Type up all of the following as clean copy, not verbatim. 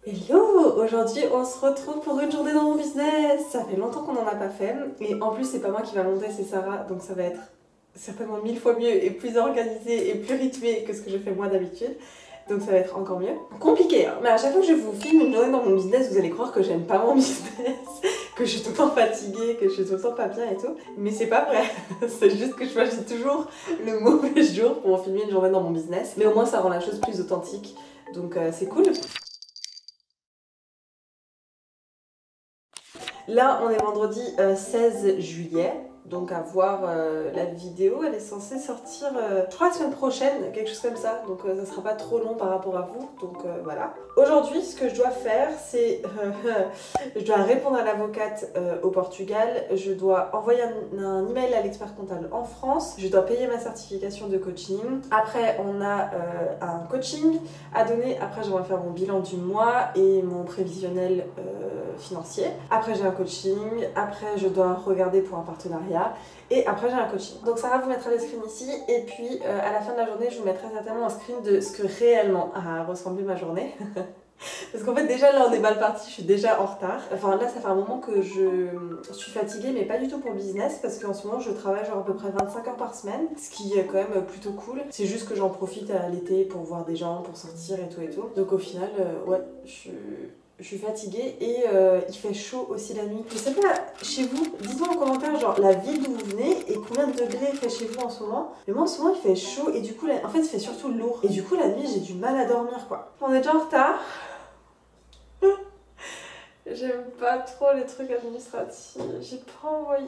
Hello! Aujourd'hui on se retrouve pour une journée dans mon business. Ça fait longtemps qu'on n'en a pas fait et en plus c'est pas moi qui va monter, c'est Sarah, donc ça va être certainement 1000 fois mieux et plus organisé et plus rythmé que ce que je fais moi d'habitude. Donc ça va être encore mieux. Compliqué hein, mais à chaque fois que je vous filme une journée dans mon business, vous allez croire que j'aime pas mon business, que je suis tout le temps fatiguée, que je suis tout le temps pas bien et tout. Mais c'est pas vrai, c'est juste que je choisis toujours le mauvais jour pour filmer une journée dans mon business. Mais au moins ça rend la chose plus authentique, donc c'est cool. Là, on est vendredi 16 juillet, donc à voir la vidéo, elle est censée sortir, je crois la semaine prochaine, quelque chose comme ça, donc ça sera pas trop long par rapport à vous, donc voilà. Aujourd'hui, ce que je dois faire, c'est, je dois répondre à l'avocate au Portugal, je dois envoyer un email à l'expert comptable en France, je dois payer ma certification de coaching, après on a un coaching à donner, après j'aimerais faire mon bilan du mois et mon prévisionnel financier, après j'ai un coaching, après je dois regarder pour un partenariat et après j'ai un coaching. Donc Sarah vous mettra les screens ici et puis à la fin de la journée je vous mettrai certainement un screen de ce que réellement a ressemblé ma journée. Parce qu'en fait déjà là on est mal parti, je suis déjà en retard. Enfin là ça fait un moment que je suis fatiguée mais pas du tout pour le business parce qu'en ce moment je travaille genre à peu près 25 heures par semaine, ce qui est quand même plutôt cool. C'est juste que j'en profite à l'été pour voir des gens, pour sortir et tout et tout. Donc au final ouais je suis fatiguée et il fait chaud aussi la nuit. Je sais pas, chez vous, dites-moi en commentaire genre la ville d'où vous venez et combien de degrés il fait chez vous en ce moment. Mais moi en ce moment il fait chaud et du coup en fait il fait surtout lourd. Et du coup la nuit j'ai du mal à dormir quoi. On est déjà en retard. J'aime pas trop les trucs administratifs. J'ai pas envoyé.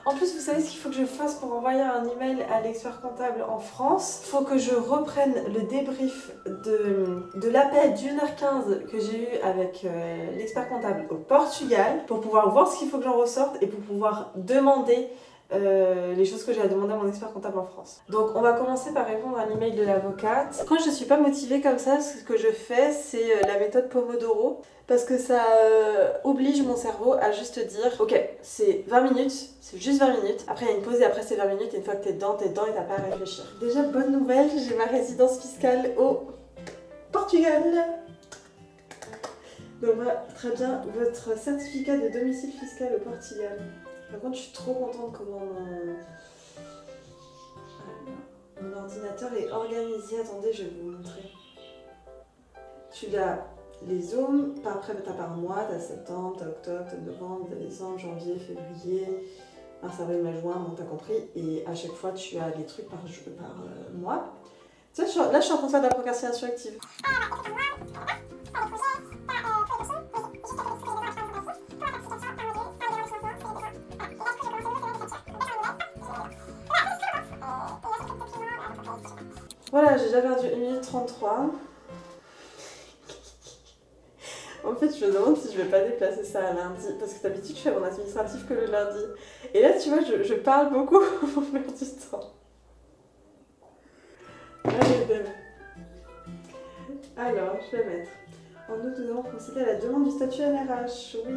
En plus, vous savez ce qu'il faut que je fasse pour envoyer un email à l'expert comptable en France? Il faut que je reprenne le débrief de l'appel d'1h15 que j'ai eu avec l'expert comptable au Portugal pour pouvoir voir ce qu'il faut que j'en ressorte et pour pouvoir demander les choses que j'ai à demander à mon expert comptable en France. Donc on va commencer par répondre à l'email de l'avocate. Quand je suis pas motivée comme ça, ce que je fais c'est la méthode Pomodoro parce que ça oblige mon cerveau à juste dire ok c'est 20 minutes, c'est juste 20 minutes, après il y a une pause et après c'est 20 minutes et une fois que t'es dedans et t'as pas à réfléchir. Déjà bonne nouvelle, j'ai ma résidence fiscale au Portugal. Donc voilà, très bien, votre certificat de domicile fiscal au Portugal. Par contre, je suis trop contente comment mon ordinateur est organisé. Attendez, je vais vous montrer. Tu as les zooms, après t'as par mois, t'as septembre, t'as octobre, t'as novembre, t'as décembre, janvier, février, mars, avril, mai, juin, bon t'as compris. Et à chaque fois, tu as les trucs par mois. Tu sais, là, je suis en train de faire de la procrastination active. Voilà, j'ai déjà perdu 1 minute 33. En fait, je me demande si je vais pas déplacer ça à lundi, parce que d'habitude, je fais mon administratif que le lundi. Et là, tu vois, je parle beaucoup pour perdre du temps. Allez, belle. Alors, je vais mettre. En août, nous avons procédé à la demande du statut NRH. Oui.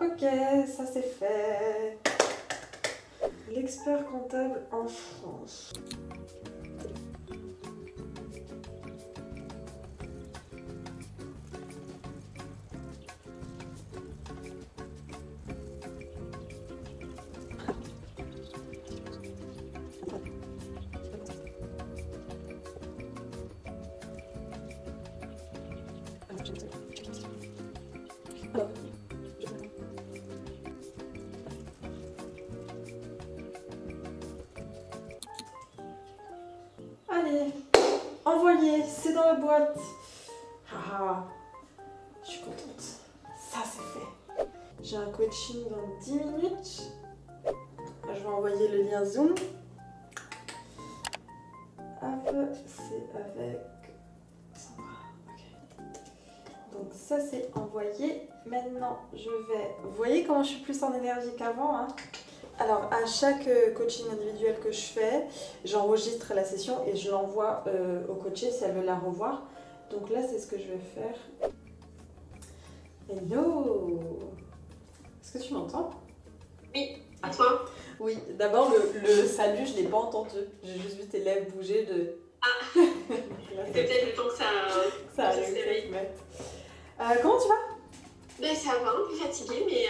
Ok, ça c'est fait. L'expert comptable en France. Allez, envoyé, c'est dans la boîte. Haha, je suis contente. Ça c'est fait. J'ai un coaching dans 10 minutes. Je vais envoyer le lien Zoom. Hop, c'est avec Sandra. Ok. Donc ça c'est envoyé. Maintenant je vais... Vous voyez comment je suis plus en énergie qu'avant hein. Alors à chaque coaching individuel que je fais, j'enregistre la session et je l'envoie au coaché si elle veut la revoir. Donc là c'est ce que je vais faire. Hello! Est-ce que tu m'entends? Oui, à toi. Oui, d'abord le salut, je l'ai pas entendu. J'ai juste vu tes lèvres bouger de... Ah, c'est peut-être le temps que ça ça se allait réveille. se mettre. Comment tu vas? Ben ça va, un peu fatiguée, mais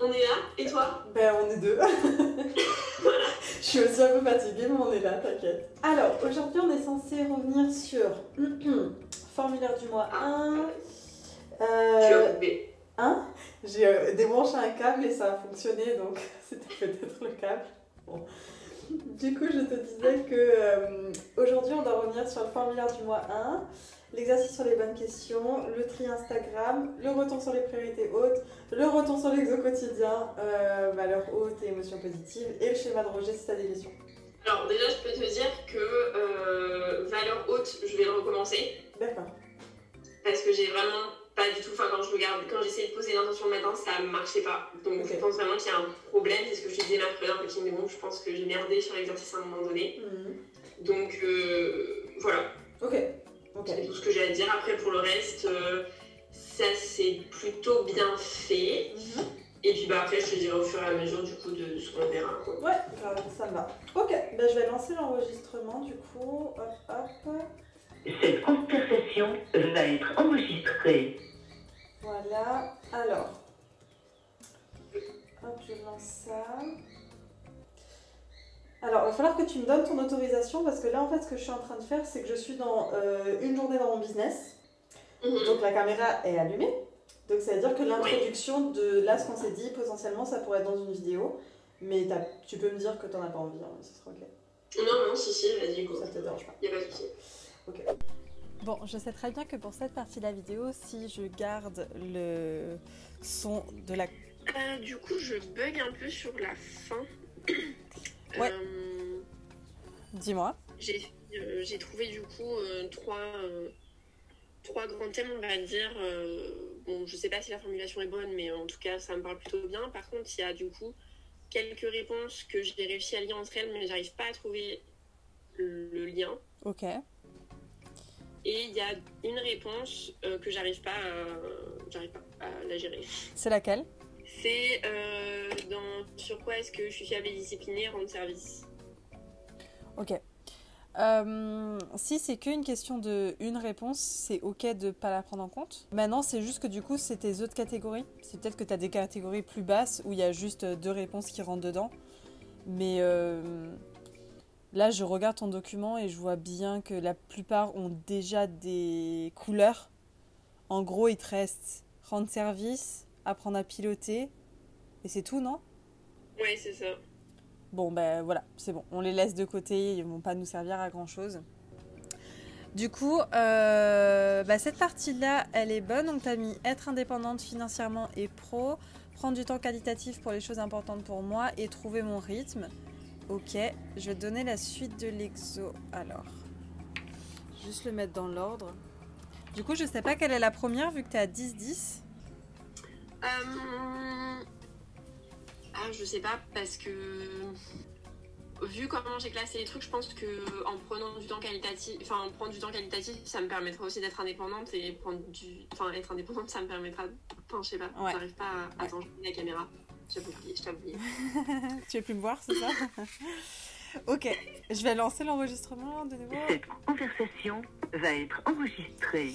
on est là. Et toi? Ben on est deux. Je suis aussi un peu fatiguée, mais on est là, t'inquiète. Alors, aujourd'hui, on est censé revenir sur formulaire du mois 1. Tu as coupé. Hein? J'ai débranché un câble et ça a fonctionné, donc c'était peut-être le câble. Bon. Du coup, je te disais que aujourd'hui, on doit revenir sur le formulaire du mois 1, l'exercice sur les bonnes questions, le tri Instagram, le retour sur les priorités hautes, le retour sur l'exo quotidien, valeurs hautes et émotions positives, et le schéma de rejet si tu as des questions. Alors déjà, je peux te dire que valeur haute, je vais le recommencer. D'accord. Parce que j'ai vraiment pas du tout, enfin quand j'essayais de poser l'intention le matin, ça marchait pas. Donc je pense vraiment qu'il y a un problème, c'est ce que je te disais mercredi en coaching, mais bon, je pense que j'ai merdé sur l'exercice à un moment donné. Donc voilà. Ok. C'est tout ce que j'ai à dire. Après pour le reste, ça c'est plutôt bien fait. Et puis après je te dirai au fur et à mesure du coup de ce qu'on verra. Ouais, ça me va. Ok, ben, je vais lancer l'enregistrement du coup. Hop, hop. Cette conversation va être enregistrée. Voilà, alors. Hop, je lance ça. Alors, il va falloir que tu me donnes ton autorisation parce que là, en fait, ce que je suis en train de faire, c'est que je suis dans une journée dans mon business. Donc, la caméra est allumée. Donc, ça veut dire que l'introduction de là, ce qu'on s'est dit, potentiellement, ça pourrait être dans une vidéo. Mais tu peux me dire que t'en as pas envie, hein, ce sera ok. Non, si, vas-y, go. Ça te dérange pas. Y a pas de souci. Ok. Bon, je sais très bien que pour cette partie de la vidéo, si je garde le son de la... Du coup, je bug un peu sur la fin. Ouais. Dis-moi. J'ai trouvé du coup trois grands thèmes, on va dire. Bon, je sais pas si la formulation est bonne, mais en tout cas, ça me parle plutôt bien. Par contre, il y a du coup quelques réponses que j'ai réussi à lier entre elles, mais j'arrive pas à trouver le lien. Ok. Et il y a une réponse que j'arrive pas à la gérer. C'est laquelle? C'est sur quoi est-ce que je suis fiable et disciplinée, rendre service. Ok. Si c'est qu'une question de une réponse, c'est ok de pas la prendre en compte. Maintenant, c'est juste que du coup, c'est tes autres catégories. C'est peut-être que tu as des catégories plus basses où il y a juste 2 réponses qui rentrent dedans. Mais là, je regarde ton document et je vois bien que la plupart ont déjà des couleurs. En gros, il te reste rendre service, apprendre à piloter, et c'est tout, non? Ouais, c'est ça. Bon, ben voilà, c'est bon. On les laisse de côté, ils vont pas nous servir à grand-chose. Du coup, cette partie-là, elle est bonne. Donc, tu as mis être indépendante financièrement et pro, prendre du temps qualitatif pour les choses importantes pour moi et trouver mon rythme. Ok, je vais te donner la suite de l'exo. Alors, juste le mettre dans l'ordre. Du coup, je sais pas quelle est la première vu que tu es à 10-10. Je sais pas parce que vu comment j'ai classé les trucs, je pense que en prenant du temps qualitatif, ça me permettra aussi d'être indépendante et être indépendante, ça me permettra, je sais pas, j'arrive pas à attendre la caméra. Je t'ai oublié. Tu veux plus me voir, c'est ça? Ok, je vais lancer l'enregistrement de nouveau. Cette conversation va être enregistrée.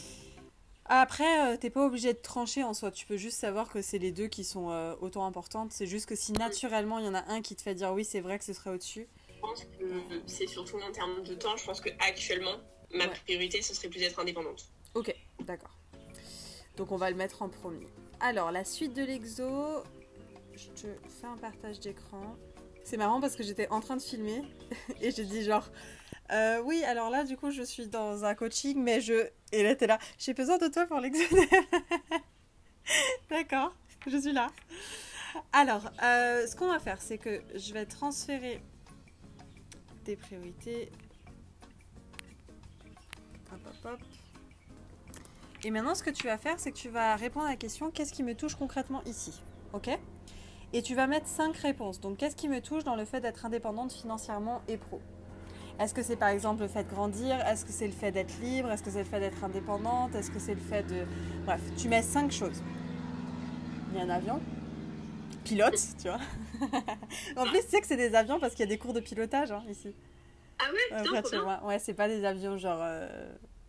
Après, t'es pas obligé de trancher en soi. Tu peux juste savoir que c'est les deux qui sont autant importantes. C'est juste que si naturellement il y en a un qui te fait dire oui, c'est vrai que ce serait au-dessus. Je pense que c'est surtout en termes de temps. Je pense qu'actuellement, ma priorité, ce serait plus d'être indépendante. Ok, d'accord. Donc on va le mettre en premier. Alors, la suite de l'exo, je te fais un partage d'écran. C'est marrant parce que j'étais en train de filmer et j'ai dit genre... oui, alors là, du coup, je suis dans un coaching, mais Et là, t'es là. J'ai besoin de toi pour l'exoder. D'accord, je suis là. Alors, ce qu'on va faire, c'est que je vais transférer tes priorités. Hop, hop, hop. Et maintenant, ce que tu vas faire, c'est que tu vas répondre à la question « Qu'est-ce qui me touche concrètement ici ?» Ok ? Et tu vas mettre 5 réponses. Donc, qu'est-ce qui me touche dans le fait d'être indépendante financièrement et pro ? Est-ce que c'est par exemple le fait de grandir? Est-ce que c'est le fait d'être libre? Est-ce que c'est le fait d'être indépendante? Est-ce que c'est le fait de... Bref, tu mets 5 choses. Il y a un avion. pilote, tu vois. En plus, tu sais que c'est des avions parce qu'il y a des cours de pilotage hein, ici. Ah ouais, putain, trop bien. Ouais, c'est pas des avions genre...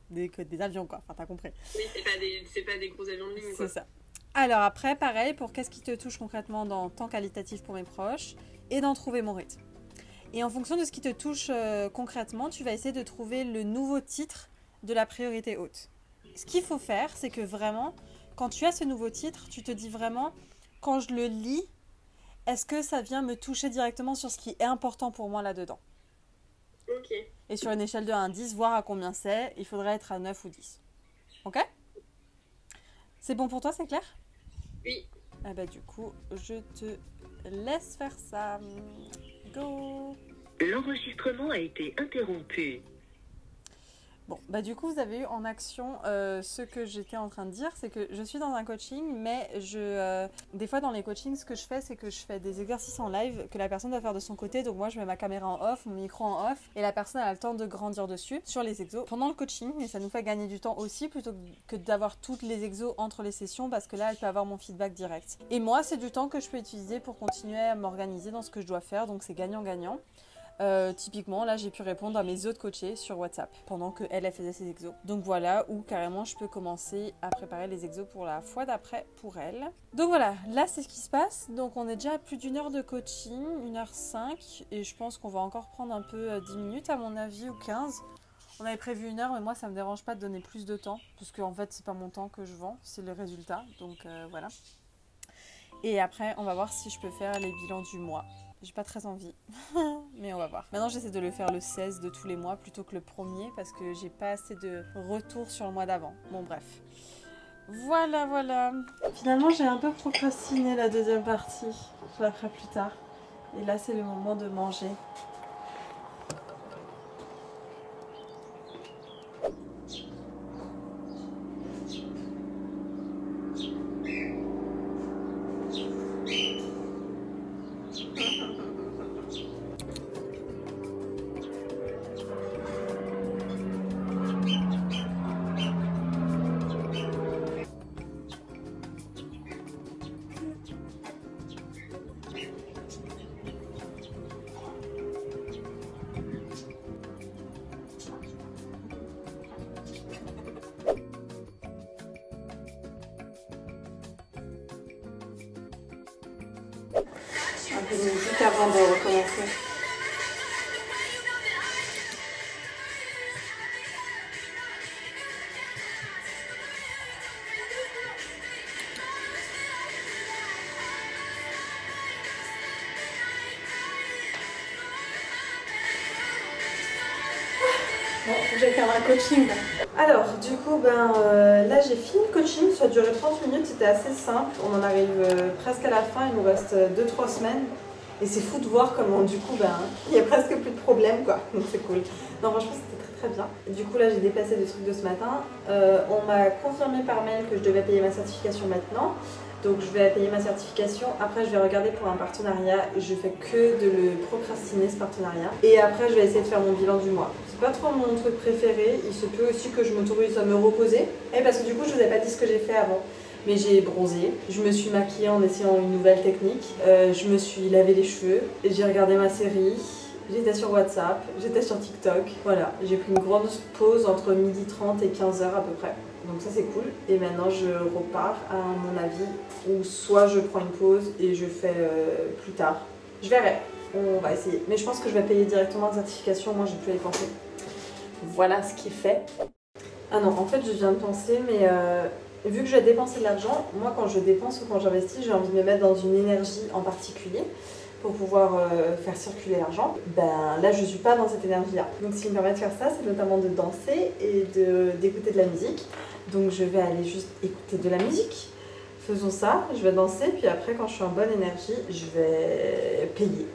des avions, quoi. Enfin, t'as compris. Oui, c'est pas des gros avions de ligne, quoi. C'est ça. Alors après, pareil, pour qu'est-ce qui te touche concrètement dans temps qualitatif pour mes proches et d'en trouver mon rythme. Et en fonction de ce qui te touche concrètement, tu vas essayer de trouver le nouveau titre de la priorité haute. Ce qu'il faut faire, c'est que vraiment, quand tu as ce nouveau titre, tu te dis vraiment, quand je le lis, est-ce que ça vient me toucher directement sur ce qui est important pour moi là-dedans? Ok. Et sur une échelle de 1 à 10, voir à combien c'est, il faudrait être à 9 ou 10. Ok? C'est bon pour toi, c'est clair? Oui. Ah bah du coup, je te laisse faire ça. Go! L'enregistrement a été interrompu. Bon, bah du coup, vous avez eu en action ce que j'étais en train de dire, c'est que je suis dans un coaching, mais des fois dans les coachings, ce que je fais, c'est que je fais des exercices en live que la personne doit faire de son côté. Donc moi, je mets ma caméra en off, mon micro en off, et la personne a le temps de grandir dessus sur les exos pendant le coaching. Et ça nous fait gagner du temps aussi, plutôt que d'avoir toutes les exos entre les sessions, parce que là, elle peut avoir mon feedback direct. Et moi, c'est du temps que je peux utiliser pour continuer à m'organiser dans ce que je dois faire, donc c'est gagnant-gagnant. Typiquement, là, j'ai pu répondre à mes autres coachés sur WhatsApp pendant qu'elle faisait ses exos. Donc voilà, où carrément, je peux commencer à préparer les exos pour la fois d'après pour elle. Donc voilà, là, c'est ce qui se passe. Donc on est déjà à plus d'une heure de coaching, 1h05. Et je pense qu'on va encore prendre un peu 10 minutes à mon avis, ou 15. On avait prévu 1 heure, mais moi, ça me dérange pas de donner plus de temps. Parce qu'en fait, c'est pas mon temps que je vends, c'est le résultat. Donc voilà. Et après, on va voir si je peux faire les bilans du mois. J'ai pas très envie, mais on va voir. Maintenant, j'essaie de le faire le 16 de tous les mois plutôt que le 1er parce que j'ai pas assez de retour sur le mois d'avant. Bon, bref. Voilà. Finalement, j'ai un peu procrastiné la deuxième partie. Je la ferai plus tard. Et là, c'est le moment de manger. Un peu de musique avant de recommencer. Bon, faut que j'aille faire un coaching là. Alors, du coup, là j'ai fini le coaching, ça a duré 30 minutes, c'était assez simple. On en arrive presque à la fin, il nous reste 2-3 semaines. Et c'est fou de voir comment, du coup, il y a presque plus de problèmes, quoi. Donc c'est cool. Non, franchement, c'était très bien. Du coup, là, j'ai déplacé le truc de ce matin. On m'a confirmé par mail que je devais payer ma certification maintenant. Donc, je vais payer ma certification. Après, je vais regarder pour un partenariat. Je fais que de le procrastiner, ce partenariat. Et après, je vais essayer de faire mon bilan du mois. C'est pas trop mon truc préféré. Il se peut aussi que je m'autorise à me reposer. Et parce que du coup, je vous ai pas dit ce que j'ai fait avant. Mais j'ai bronzé, je me suis maquillée en essayant une nouvelle technique, je me suis lavé les cheveux, j'ai regardé ma série, j'étais sur WhatsApp, j'étais sur TikTok. Voilà, j'ai pris une grande pause entre 12h30 et 15h à peu près. Donc ça c'est cool. Et maintenant je repars à mon avis, où soit je prends une pause et je fais plus tard. Je verrai, on va essayer. Mais je pense que je vais payer directement la certification, moi je vais plus y penser. Voilà ce qui est fait. Ah non, en fait je viens de penser, mais vu que je vais dépenser de l'argent, moi quand je dépense ou quand j'investis, j'ai envie de me mettre dans une énergie en particulier pour pouvoir faire circuler l'argent. Là je suis pas dans cette énergie là. Donc ce qui me permet de faire ça, c'est notamment de danser et d'écouter de la musique. Donc je vais aller juste écouter de la musique. Faisons ça, je vais danser, puis après quand je suis en bonne énergie, je vais payer.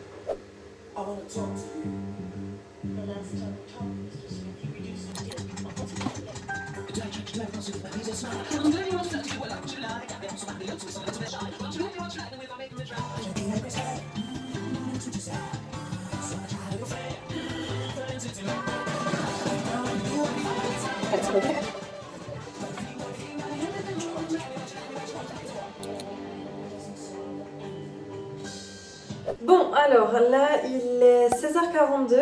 Bon, alors là, il est 16h42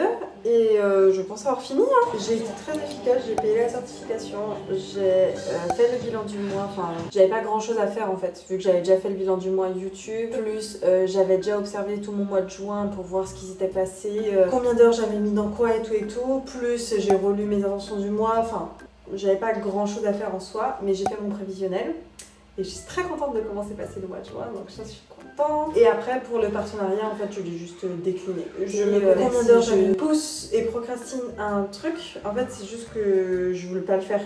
et je pense avoir fini. Hein. J'ai été très efficace, j'ai payé la certification, j'ai fait le bilan du mois. Enfin, j'avais pas grand chose à faire en fait, vu que j'avais déjà fait le bilan du mois YouTube. Plus, j'avais déjà observé tout mon mois de juin pour voir ce qui s'était passé, combien d'heures j'avais mis dans quoi et tout et tout. Plus, j'ai relu mes intentions du mois. Enfin, j'avais pas grand chose à faire en soi, mais j'ai fait mon prévisionnel. Et je suis très contente de comment s'est passé le mois de juin, donc je suis contente. Et après, pour le partenariat, en fait, je l'ai juste décliné. Je me connais combien d'heures je pousse et procrastine un truc. En fait, c'est juste que je voulais pas le faire.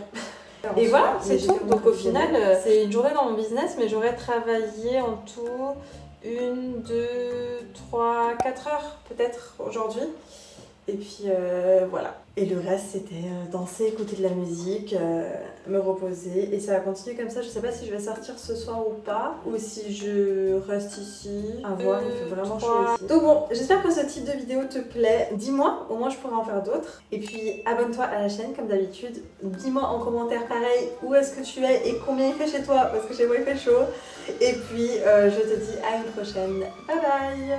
Et voilà, c'est tout. Donc au final, c'est une journée dans mon business, mais j'aurais travaillé en tout 1, 2, 3, 4 heures peut-être aujourd'hui. Et puis voilà. Et le reste, c'était danser, écouter de la musique, me reposer. Et ça va continuer comme ça. Je sais pas si je vais sortir ce soir ou pas. Ou si je reste ici. À voir, il fait vraiment chaud ici. Donc bon, j'espère que ce type de vidéo te plaît. Dis-moi, au moins je pourrai en faire d'autres. Et puis abonne-toi à la chaîne comme d'habitude. Dis-moi en commentaire pareil où est-ce que tu es et combien il fait chez toi. Parce que chez moi il fait chaud. Et puis je te dis à une prochaine. Bye bye.